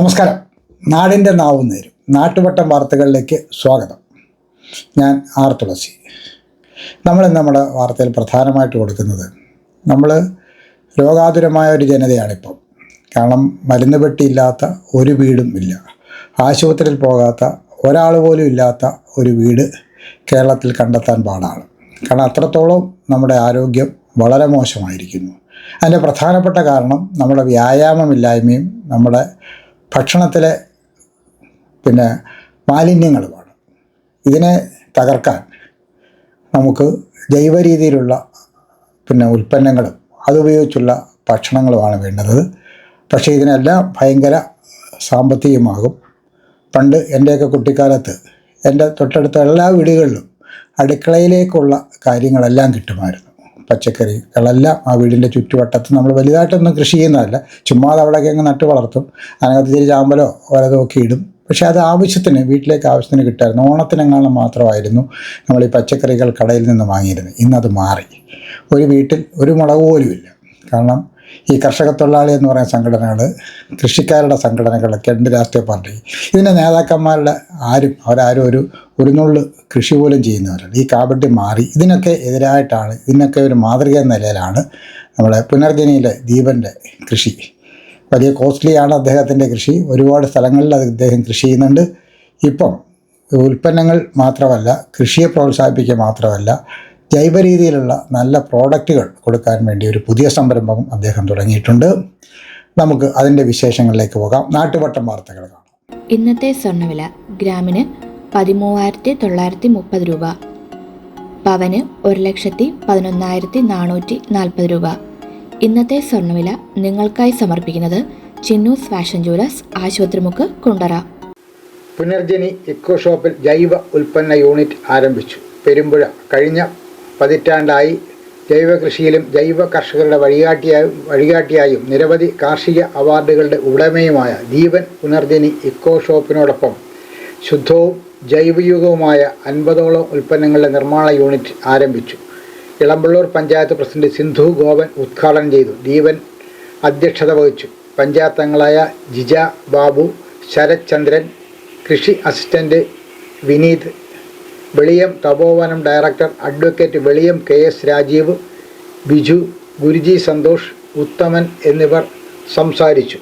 നമസ്കാരം. നാടിൻ്റെ നാവും നേരും നാട്ടുവട്ടം വാർത്തകളിലേക്ക് സ്വാഗതം. ഞാൻ ആർ തുളസി. നമ്മളിന്ന് നമ്മുടെ വാർത്തയിൽ പ്രധാനമായിട്ട് കൊടുക്കുന്നത്, നമ്മൾ രോഗാതുരമായ ഒരു ജനതയാണിപ്പം. കാരണം മരുന്ന് പെട്ടിയില്ലാത്ത ഒരു വീടും ഇല്ല, ആശുപത്രിയിൽ പോകാത്ത ഒരാൾ പോലും ഇല്ലാത്ത ഒരു വീട് കേരളത്തിൽ കണ്ടെത്താൻ പാടാണ്. കാരണം അത്രത്തോളം നമ്മുടെ ആരോഗ്യം വളരെ മോശമായിരിക്കുന്നു. അതിൻ്റെ പ്രധാനപ്പെട്ട കാരണം നമ്മുടെ വ്യായാമമില്ലായ്മയും നമ്മുടെ ഭക്ഷണത്തിലെ മാലിന്യങ്ങളുമാണ്. ഇതിനെ തകർക്കാൻ നമുക്ക് ജൈവ രീതിയിലുള്ള ഉൽപ്പന്നങ്ങളും അതുപയോഗിച്ചുള്ള ഭക്ഷണങ്ങളുമാണ് വേണ്ടത്. പക്ഷേ ഇതിനെല്ലാം ഭയങ്കര സാമ്പത്തികമാകും. പണ്ട് എൻ്റെയൊക്കെ കുട്ടിക്കാലത്ത് എൻ്റെ തൊട്ടടുത്ത എല്ലാ വീടുകളിലും അടുക്കളയിലേക്കുള്ള കാര്യങ്ങളെല്ലാം കിട്ടുമായിരുന്നു. പച്ചക്കറികളെല്ലാം ആ വീടിൻ്റെ ചുറ്റുവട്ടത്ത് നമ്മൾ വലുതായിട്ടൊന്നും കൃഷി ചെയ്യുന്നതല്ല, ചുമ്മാ അവിടെയൊക്കെ അങ്ങ് നട്ടു വളർത്തും. അതിനകത്ത് ഇത്തിരി ചാമ്പലോ വലതൊക്കെ ഇടും. പക്ഷേ അത് ആവശ്യത്തിന്, വീട്ടിലേക്ക് ആവശ്യത്തിന് കിട്ടായിരുന്നു. ഓണത്തിനെങ്ങാനും മാത്രമായിരുന്നു നമ്മൾ ഈ പച്ചക്കറികൾ കടയിൽ നിന്ന് വാങ്ങിയിരുന്നത്. ഇന്നത് മാറി. ഒരു വീട്ടിൽ ഒരു മുളക് പോലും ഇല്ല. കാരണം ഈ കർഷക തൊഴിലാളി എന്ന് പറയുന്ന സംഘടനകൾ, കൃഷിക്കാരുടെ സംഘടനകളൊക്കെ, രണ്ട് രാഷ്ട്രീയ പാർട്ടി, ഇതിൻ്റെ നേതാക്കന്മാരുടെ അവരാരും ഒരു നുള്ളു കൃഷി പോലും ചെയ്യുന്നവരല്ല. ഈ കാപട്യം മാറി. ഇതിനൊക്കെ എതിരായിട്ടാണ്, ഇതിനൊക്കെ ഒരു മാതൃക എന്ന നിലയിലാണ് നമ്മുടെ പുനർജനിയിലെ ദീപൻ്റെ കൃഷി. വലിയ കോസ്റ്റ്ലിയാണ് അദ്ദേഹത്തിൻ്റെ കൃഷി. ഒരുപാട് സ്ഥലങ്ങളിൽ അത് അദ്ദേഹം കൃഷി ചെയ്യുന്നുണ്ട്. ഇപ്പം ഉൽപ്പന്നങ്ങൾ മാത്രമല്ല, കൃഷിയെ പ്രോത്സാഹിപ്പിക്കുക മാത്രമല്ല, ജൈവ രീതിയിലുള്ള നല്ല പ്രോഡക്റ്റുകൾ കൊടുക്കാൻ വേണ്ടി ഒരു പുതിയ സംരംഭം അദ്ദേഹം തുടങ്ങിയിട്ടുണ്ട്. നമുക്ക് അതിൻ്റെ വിശേഷങ്ങളിലേക്ക് പോകാം. നാട്ടുവട്ടം വാർത്തകൾ കാണാം. ഇന്നത്തെ സ്വർണ്ണവില ഗ്രാമിന് 13,930 രൂപ, പവന് 1,11,440 രൂപ. ഇന്നത്തെ സ്വർണ്ണവില നിങ്ങൾക്കായി സമർപ്പിക്കുന്നത് Chinnoos fashion Jewellers, Asupathrimukku, Kundara. Punarjani eco ഷോപ്പിൽ ജൈവ ഉൽപ്പന്ന യൂണിറ്റ് ആരംഭിച്ചു. പെരുമ്പുഴ. കഴിഞ്ഞ പതിറ്റാണ്ടായി ജൈവ കൃഷിയിലും ജൈവ കർഷകരുടെ വഴികാട്ടിയായും നിരവധി കാർഷിക അവാർഡുകളുടെ ഉടമയുമായ ദീപൻ പുനർജനി ഇക്കോ ഷോപ്പിനോടൊപ്പം ശുദ്ധവും ജൈവയുഗവുമായ 50ഓളം ഉൽപ്പന്നങ്ങളുടെ നിർമ്മാണ യൂണിറ്റ് ആരംഭിച്ചു. ഇളമ്പള്ളൂർ പഞ്ചായത്ത് പ്രസിഡന്റ് സിന്ധു ഗോപൻ ഉദ്ഘാടനം ചെയ്തു. ദീപൻ അധ്യക്ഷത വഹിച്ചു. പഞ്ചായത്ത് അംഗങ്ങളായ ജിജ ബാബു, ശരത് ചന്ദ്രൻ, കൃഷി assistant Vineeth, Veliyam Thapovanam director advocate Veliyam KS Rajeev, Biju, Guruji Santhosh, Uthaman എന്നിവർ സംസാരിച്ചു.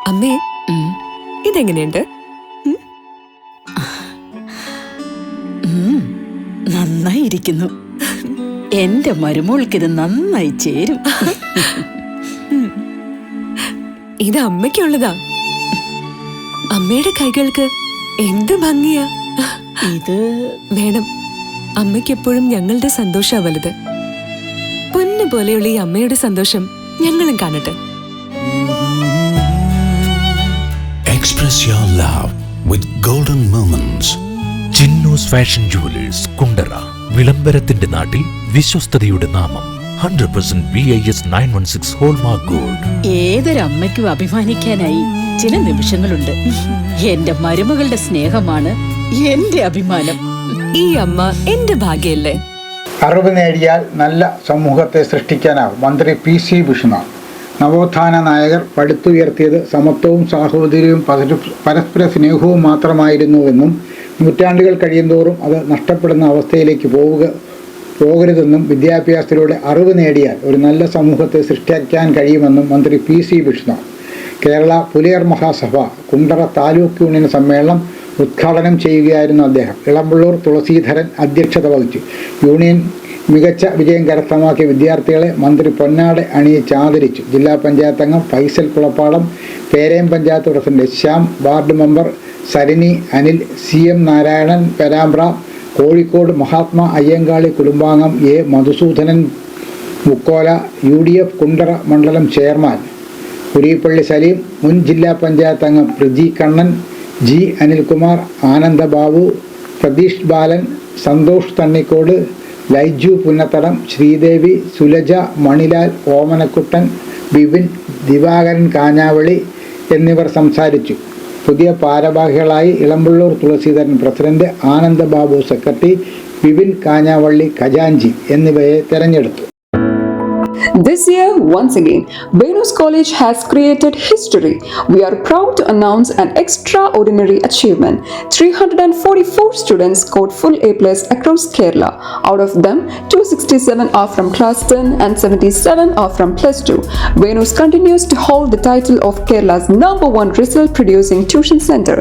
അമ്മേ, ഇതെങ്ങനെയുണ്ട്? നന്നായിരിക്കുന്നു. എന്റെ മരുമോൾക്കിത് നന്നായി ചേരും. ഇത് അമ്മയ്ക്കുള്ളതാ. അമ്മയുടെ കൈകൾക്ക് എന്ത് ഭംഗിയാ. ഇത് വേണം. അമ്മയ്ക്ക് എപ്പോഴും ഞങ്ങളുടെ സന്തോഷാ വലുത്. പൊന്നു പോലെയുള്ള ഈ അമ്മയുടെ സന്തോഷം ഞങ്ങളും കാണട്ടെ. Express your love with golden moments. Chinnus fashion jewellers Kundara. വിളംബരത്തിന്റെ നാട്ടിൽ വിശ്വസ്തയുടെ നാമം. 100% BIS 916 ഹോൾമാർക്ക് ഗോൾഡ്. ഏതൊരമ്മയ്ക്കും അഭിമാനിക്കാനായി ചില നിമിഷങ്ങളുണ്ട്. എന്റെ മരുമകളുടെ സ്നേഹമാണ് എന്റെ അഭിമാനം. ഈ അമ്മ എന്റെ ഭാഗ്യല്ലേ. അറിവ് നേടിയാൽ നല്ല സമൂഹത്തെ സൃഷ്ടിക്കാനാവും. മന്ത്രി PC വിശ്വനാഥ്. നവോത്ഥാന നായകർ പടുത്തുയർത്തിയത് സമത്വവും സാഹോദര്യവും പരസ്പര സ്നേഹവും മാത്രമായിരുന്നുവെന്നും നൂറ്റാണ്ടുകൾ കഴിയുന്തോറും അത് നഷ്ടപ്പെടുന്ന അവസ്ഥയിലേക്ക് പോകരുതെന്നും വിദ്യാഭ്യാസത്തിലൂടെ അറിവ് നേടിയാൽ ഒരു നല്ല സമൂഹത്തെ സൃഷ്ടിക്കാൻ കഴിയുമെന്നും മന്ത്രി PC വിശ്വനാഥ് കേരള പുലയർ മഹാസഭ കുണ്ടറ താലൂക്ക് യൂണിയൻ സമ്മേളനം ഉദ്ഘാടനം ചെയ്യുകയായിരുന്നു അദ്ദേഹം. ഇളമ്പള്ളൂർ തുളസീധരൻ അധ്യക്ഷത വഹിച്ചു. യൂണിയൻ മികച്ച വിജയം കരസ്ഥമാക്കിയ വിദ്യാർത്ഥികളെ മന്ത്രി പൊന്നാട അണിയിച്ച് ആദരിച്ചു. ജില്ലാ പഞ്ചായത്ത് അംഗം Faisal Kulappadam, Perayam panchayat president Shyam, ward member Sarini Anil, CM Narayanan Perambra, Kozhikode Mahatma Ayyankali കുടുംബാംഗം A മധുസൂദനൻ മുക്കോല, UDF കുണ്ടറ മണ്ഡലം ചെയർമാൻ കുരിപ്പള്ളി സലീം, മുൻ ജില്ലാ പഞ്ചായത്ത് അംഗം പ്രജി കണ്ണൻ, G അനിൽകുമാർ, ആനന്ദബാബു, പ്രതീഷ് ബാലൻ, സന്തോഷ് തണ്ണിക്കോട്, ലൈജു പുന്നത്തടം, ശ്രീദേവി, സുലജ, മണിലാൽ, ഓമനക്കുട്ടൻ, ബിപിൻ, ദിവാകരൻ കാഞ്ഞാവളി എന്നിവർ സംസാരിച്ചു. പുതിയ ഭാരവാഹികളായി ഇളമ്പള്ളൂർ തുളസീധരൻ പ്രസിഡന്റ്, ആനന്ദബാബു സെക്രട്ടറി, ബിപിൻ കാഞ്ഞാവള്ളി ഖജാൻജി എന്നിവയെ തെരഞ്ഞെടുത്തു. This year, once again, Venus College has created history. We are proud to announce an extraordinary achievement. 344 students scored full A+ across Kerala. Out of them, 267 are from Class 10 and 77 are from Plus 2. Venus continues to hold the title of Kerala's #1 result-producing tuition center.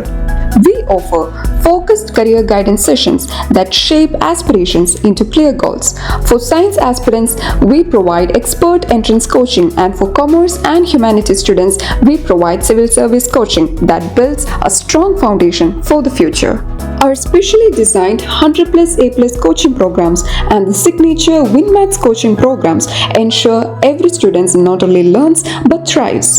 We offer focused career guidance sessions that shape aspirations into clear goals. For science aspirants, we provide expert entrance coaching, and for commerce and humanities students, we provide civil service coaching that builds a strong foundation for the future. Our specially designed 100+ A+ coaching programs and the signature WinMaths coaching programs ensure every student not only learns but thrives.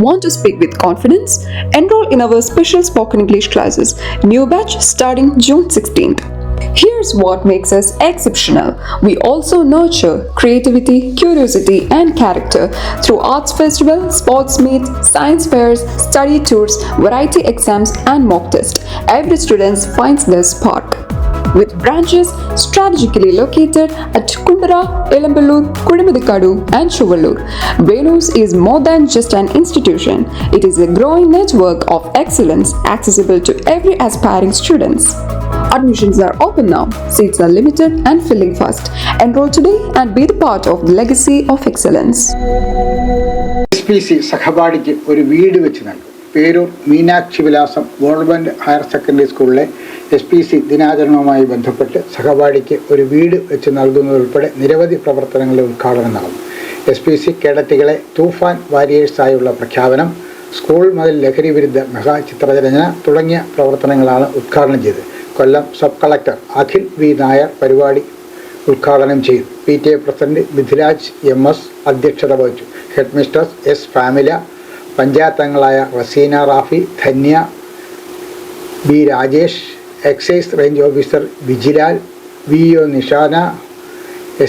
Want to speak with confidence? Enroll in our special spoken English classes. New batch starting June 16th. Here's what makes us exceptional. We also nurture creativity, curiosity, and character through arts festival, sports meet, science fairs, study tours, variety exams, and mock tests. Every student finds their spark. With branches strategically located at Kundara, Elamballur, Kudimuthikadu, and Chuvallur, Venus is more than just an institution. It is a growing network of excellence accessible to every aspiring students. Admissions are open now. Seats are limited and filling fast. Enroll today and be the part of the legacy of excellence. SPC സഹപാഠിക്ക് ഒരു വീട് വെച്ച് നൽകും. പേരൂർ മീനാക്ഷി വിലാസം government higher secondary സ്കൂളിലെ SPC ദിനാചരണവുമായി ബന്ധപ്പെട്ട് സഹപാഠിക്ക് ഒരു വീട് വെച്ച് നൽകുന്നതുൾപ്പെടെ നിരവധി പ്രവർത്തനങ്ങളുടെ ഉദ്ഘാടനം നടന്നു. SPC കേഡറ്റുകളെ തൂഫാൻ വാരിയേഴ്സായുള്ള പ്രഖ്യാപനം, സ്കൂൾ മുതൽ ലഹരി വിരുദ്ധ മെഗാ ചിത്രരചന തുടങ്ങിയ പ്രവർത്തനങ്ങളാണ് ഉദ്ഘാടനം ചെയ്തത്. Kollam sub collector Akhil V Nair പരിപാടി ഉദ്ഘാടനം ചെയ്തു. PTA പ്രസിഡന്റ് മിഥിലാജ് MS അധ്യക്ഷത വഹിച്ചു. Head mistress S Famila, panchayat അംഗങ്ങളായ Razeena Rafi, Dhanya, B Rajesh, excise range officer Vijilal, VO Nishana,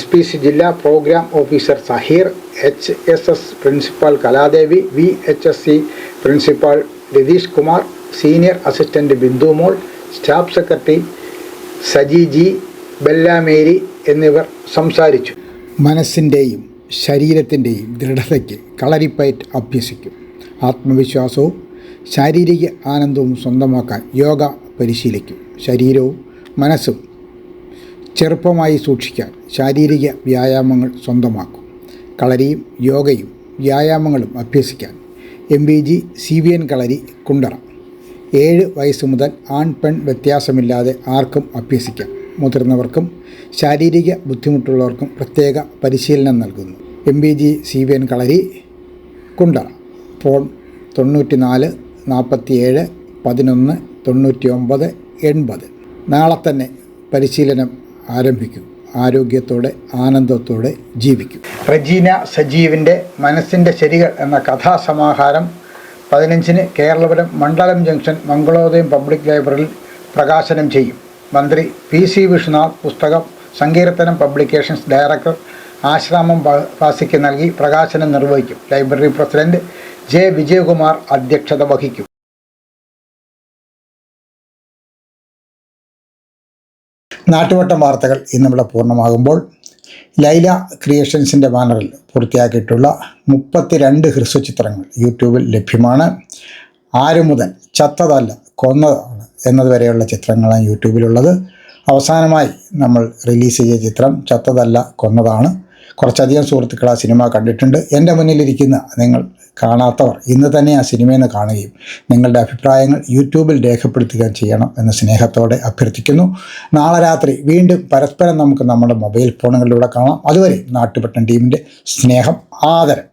SPC ജില്ലാ program officer Saheer, HSS principal Kaladevi, VHSC principal Ratheesh Kumar, senior assistant Bindumol, staff secretary Saji G, Bellamary എന്നിവർ സംസാരിച്ചു. മനസ്സിൻ്റെയും ശരീരത്തിൻ്റെയും ദൃഢതയ്ക്ക് കളരിപ്പയറ്റ് അഭ്യസിക്കും. ആത്മവിശ്വാസവും ശാരീരിക ആനന്ദവും സ്വന്തമാക്കാൻ യോഗ പരിശീലിക്കും. ശരീരവും മനസ്സും ചെറുപ്പമായി സൂക്ഷിക്കാൻ ശാരീരിക വ്യായാമങ്ങൾ സ്വന്തമാക്കും. കളരിയും യോഗയും വ്യായാമങ്ങളും അഭ്യസിക്കാൻ MBG CVN കളരി കുണ്ടറ. 7 വയസ്സ് മുതൽ ആൺ പെൺ വ്യത്യാസമില്ലാതെ ആർക്കും അഭ്യസിക്കാം. മുതിർന്നവർക്കും ശാരീരിക ബുദ്ധിമുട്ടുള്ളവർക്കും പ്രത്യേക പരിശീലനം നൽകുന്നു. MBG CVN കളരി കുണ്ടറ. ഫോൺ 94 47 11 99 80. നാളെ തന്നെ പരിശീലനം ആരംഭിക്കൂ. ആരോഗ്യത്തോടെ ആനന്ദത്തോടെ ജീവിക്കും. റജീന സജീവിൻ്റെ മനസ്സിൻ്റെ ശരികൾ എന്ന കഥാസമാഹാരം 15-ന് കേരളപുരം മണ്ഡലം ജംഗ്ഷൻ മംഗളോദയം പബ്ലിക് ലൈബ്രറിയിൽ പ്രകാശനം ചെയ്യും. മന്ത്രി PC വിഷ്ണുനാഥ് പുസ്തകം സങ്കീർത്തനം പബ്ലിക്കേഷൻസ് ഡയറക്ടർ ആശ്രാമം വാസിക്ക് നൽകി പ്രകാശനം നിർവഹിക്കും. Library president J. വിജയകുമാർ അധ്യക്ഷത വഹിക്കും. നാട്ടുവട്ടം വാർത്തകൾ ഇന്നിവിടെ പൂർണ്ണമാകുമ്പോൾ ലൈല ക്രിയേഷൻസിൻ്റെ ബാനറിൽ പൂർത്തിയാക്കിയിട്ടുള്ള 32 ഹ്രസ്വചിത്രങ്ങൾ യൂട്യൂബിൽ ലഭ്യമാണ്. 6 മുതൽ ചത്തതല്ല കൊന്നതാണ് എന്നതുവരെയുള്ള ചിത്രങ്ങളാണ് യൂട്യൂബിലുള്ളത്. അവസാനമായി നമ്മൾ റിലീസ് ചെയ്ത ചിത്രം ചത്തതല്ല കൊന്നതാണ്. കുറച്ചധികം സുഹൃത്തുക്കൾ ആ സിനിമ കണ്ടിട്ടുണ്ട്. എൻ്റെ മുന്നിലിരിക്കുന്ന നിങ്ങൾ കാണാത്തവർ ഇന്ന് തന്നെ ആ സിനിമയിൽ നിന്ന് കാണുകയും നിങ്ങളുടെ അഭിപ്രായങ്ങൾ യൂട്യൂബിൽ രേഖപ്പെടുത്തുകയും ചെയ്യണം എന്ന് സ്നേഹത്തോടെ അഭ്യർത്ഥിക്കുന്നു. നാളെ രാത്രി വീണ്ടും പരസ്പരം നമുക്ക് നമ്മുടെ മൊബൈൽ ഫോണുകളിലൂടെ കാണാം. അതുവരെ നാട്ടുപട്ടം ടീമിൻ്റെ സ്നേഹം, ആദരം.